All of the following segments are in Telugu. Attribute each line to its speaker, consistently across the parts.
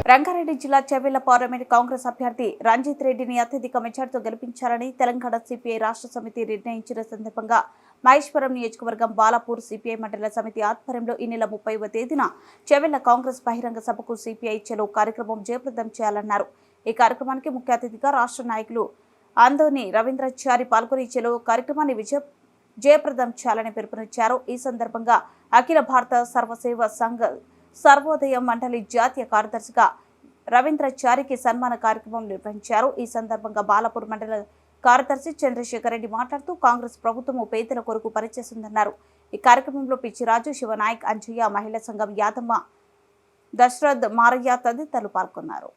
Speaker 1: రంగారెడ్డి జిల్లా చెవెళ్ల పార్లమెంట్ కాంగ్రెస్ అభ్యర్థి రంజిత్ రెడ్డిని అత్యధిక మెజార్టీతో గెలిపించాలని తెలంగాణ సిపిఐ రాష్ట్ర సమితి నిర్ణయించిన సందర్భంగా మహేశ్వరం నియోజకవర్గం బాలాపూర్ సిపిఐ మండల సమితి ఆధ్వర్యంలో ఈ నెల 30వ తేదీన చెవెళ్ల కాంగ్రెస్ బహిరంగ సభకు సిపిఐ చలో కార్యక్రమం జయప్రదం చేయాలన్నారు. ఈ కార్యక్రమానికి ముఖ్య అతిథిగా రాష్ట్ర నాయకులు ఆందోని రవీంద్రాచారి పాల్గొని చలో కార్యక్రమాన్ని జయప్రదం చేయాలని పిలుపునిచ్చారు. ఈ సందర్భంగా అఖిల భారత సర్వసేవ సంఘ సర్వోదయ మండలి జాతీయ కార్యదర్శిగా రవీంద్రాచారికి సన్మాన కార్యక్రమం నిర్వహించారు. ఈ సందర్భంగా బాలాపూర్ మండల కార్యదర్శి చంద్రశేఖర్ రెడ్డి మాట్లాడుతూ కాంగ్రెస్ ప్రభుత్వం పేదల కొరకు పనిచేస్తుందన్నారు. ఈ కార్యక్రమంలో పిచ్చిరాజు, శివనాయక్, అంజయ్య, మహిళా సంఘం యాదమ్మ, దశరథ్, మారయ్య తదితరులు పాల్గొన్నారు.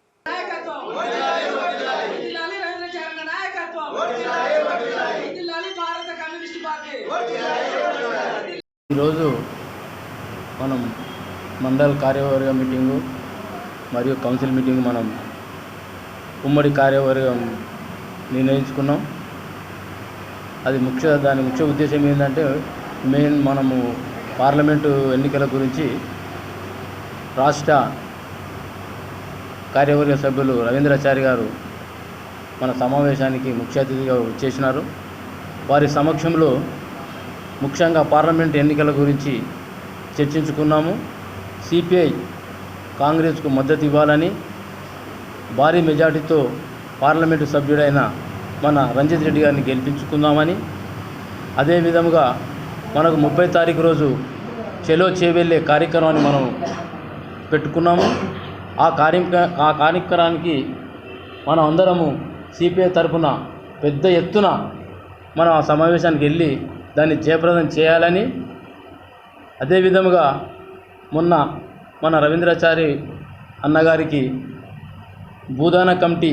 Speaker 2: ఈరోజు మనం మండల్ కార్యవర్గ మీటింగు మరియు కౌన్సిల్ మీటింగ్ మనం ఉమ్మడి కార్యవర్గం నిర్ణయించుకున్నాం. అది దాని ముఖ్య ఉద్దేశం ఏంటంటే మనము పార్లమెంటు ఎన్నికల గురించి రాష్ట్ర కార్యవర్గ సభ్యులు రవీంద్రాచారి గారు మన సమావేశానికి ముఖ్య అతిథిగా చేసినారు. వారి సమక్షంలో ముఖ్యంగా పార్లమెంట్ ఎన్నికల గురించి చర్చించుకున్నాము. సిపిఐ కాంగ్రెస్కు మద్దతు ఇవ్వాలని, భారీ మెజార్టీతో పార్లమెంటు సభ్యుడైన మన రంజిత్ రెడ్డి గారిని గెలిపించుకుందామని, అదేవిధంగా మనకు 30 తారీఖు రోజు చెలో చేవెళ్ళే కార్యక్రమాన్ని మనం పెట్టుకున్నాము. ఆ కార్యక్రమానికి మనం అందరము సిపిఐ తరఫున పెద్ద ఎత్తున మనం ఆ సమావేశానికి వెళ్ళి దాన్ని జయప్రదం చేయాలని, అదేవిధంగా మొన్న మన రవీంద్రాచారి అన్నగారికి భూదాన కమిటీ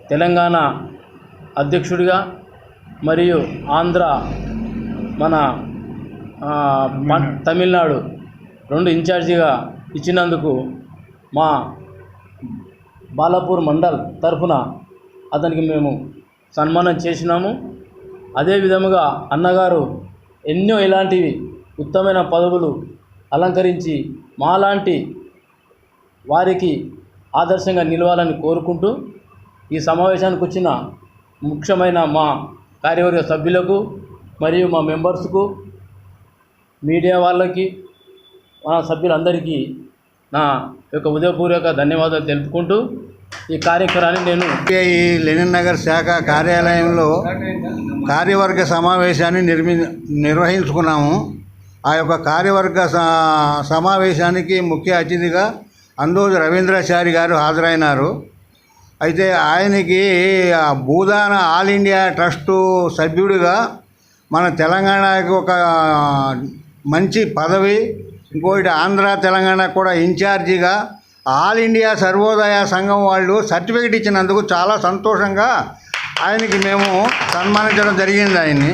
Speaker 2: తెలంగాణ అధ్యక్షుడిగా మరియు ఆంధ్ర మన తమిళనాడు 2 ఇన్ఛార్జిగా ఇచ్చినందుకు మా బాలాపూర్ మండల్ తరఫున అతనికి మేము సన్మానం చేసినాము. అదేవిధముగా అన్నగారు ఎన్నో ఇలాంటివి ఉత్తమమైన పదవులు అలంకరించి మాలాంటి వారికి ఆదర్శంగా నిలవాలని కోరుకుంటూ ఈ సమావేశానికి వచ్చిన ముఖ్యమైన మా కార్యవర్గ సభ్యులకు మరియు మా మెంబర్స్కు, మీడియా వాళ్ళకి, మా సభ్యులందరికీ నా యొక్క ఉదయపూర్వక ధన్యవాదాలు తెలుపుకుంటూ ఈ కార్యక్రమాన్ని నేను
Speaker 3: లెనిన్ నగర్ శాఖ కార్యాలయంలో కార్యవర్గ సమావేశాన్ని నిర్వహించుకున్నాము. ఆ యొక్క కార్యవర్గ సమావేశానికి ముఖ్య అతిథిగా అందోజు రవీంద్రాచారి గారు హాజరైనారు. అయితే ఆయనకి భూదాన ఆల్ ఇండియా ట్రస్టు సభ్యుడిగా మన తెలంగాణకి ఒక మంచి పదవి, ఇంకోటి ఆంధ్ర తెలంగాణ కూడా ఇన్ఛార్జిగా ఆల్ ఇండియా సర్వోదయ సంఘం వాళ్ళు సర్టిఫికెట్ ఇచ్చినందుకు చాలా సంతోషంగా ఆయనకి మేము సన్మానించడం జరిగింది. ఆయన